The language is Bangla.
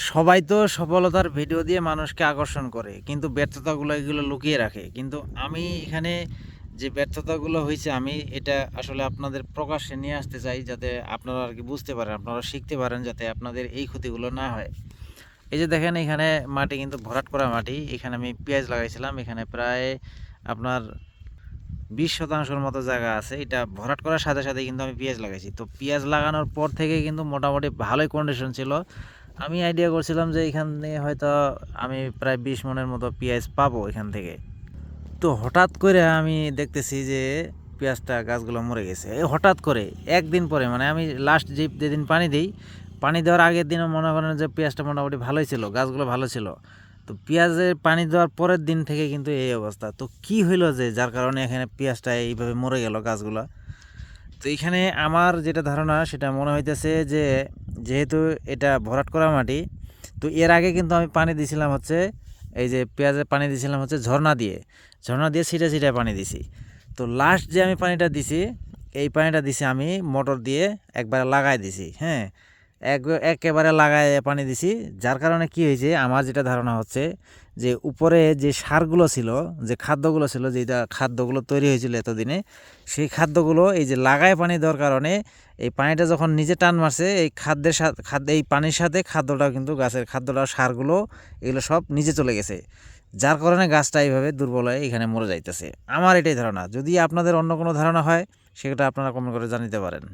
সবাই তো সফলতার ভিডিও দিয়ে মানুষকে আকর্ষণ করে, কিন্তু ব্যর্থতাগুলো এগুলো লুকিয়ে রাখে। কিন্তু আমি এখানে যে ব্যর্থতাগুলো হয়েছে, আমি এটা আসলে আপনাদের প্রকাশ্যে নিয়ে আসতে চাই, যাতে আপনারা আর কি বুঝতে পারেন, আপনারা শিখতে পারেন, যাতে আপনাদের এই ক্ষতিগুলো না হয়। এই যে দেখেন, এখানে মাটি কিন্তু ভরাট করা মাটি। এখানে আমি পেঁয়াজ লাগাইছিলাম, এখানে প্রায় আপনার 20% মতো জায়গা আছে। এটা ভরাট করার সাথে সাথে কিন্তু আমি পেঁয়াজ লাগাইছি। তো পেঁয়াজ লাগানোর পর থেকে কিন্তু মোটামুটি ভালোই কন্ডিশন ছিল। আমি আইডিয়া করছিলাম যে এখানে হয়তো আমি প্রায় 20 মনের মতো পেঁয়াজ পাবো এখান থেকে। তো হঠাৎ করে আমি দেখতেছি যে পেঁয়াজটা গাছগুলো মরে গেছে। এই হঠাৎ করে একদিন পরে, মানে আমি লাস্ট যেদিন পানি দিই, পানি দেওয়ার আগের দিনও মনে করেন যে পেঁয়াজটা মোটামুটি ভালোই ছিল, গাছগুলো ভালো ছিল। তো পেঁয়াজের পানি দেওয়ার পরের দিন থেকে কিন্তু এই অবস্থা। তো কি হইলো যে যার কারণে এখানে পেঁয়াজটা এইভাবে মরে গেল গাছগুলো? তো এইখানে আমার যেটা ধারণা, সেটা মনে হইতেছে যে যেহেতু এটা ভরাট করা মাটি, তো এর আগে কিন্তু আমি পানি দিছিলাম হচ্ছে, এই যে পেঁয়াজে পানি দিছিলাম হচ্ছে ঝর্ণা দিয়ে ছিটে ছিটে পানি দিছি। তো লাস্ট যে আমি পানিটা দিছি, এই পানিটা দিছি আমি মোটর দিয়ে একবারে লাগাই দিছি। হ্যাঁ, একেবারে লাগায় পানি দিছি। যার কারণে কি হয়েছে, আমার যেটা ধারণা হচ্ছে যে উপরে যে সারগুলো ছিল, যে খাদ্যগুলো ছিল, যেটা খাদ্যগুলো তৈরি হয়েছিল এতদিনে, সেই খাদ্যগুলো এই যে লাগায় পানি দেওয়ার কারণে এই পানিটা যখন নিচে টান মারছে, এই এই পানির সাথে খাদ্যটাও কিন্তু, গাছের খাদ্যটা, সারগুলো, এগুলো সব নিচে চলে গেছে। যার কারণে গাছটা এইভাবে দুর্বল হয়ে এখানে মরে যাইতেছে। আমার এটাই ধারণা। যদি আপনাদের অন্য কোনো ধারণা হয়, সেটা আপনারা কমেন্ট করে জানাতে পারেন।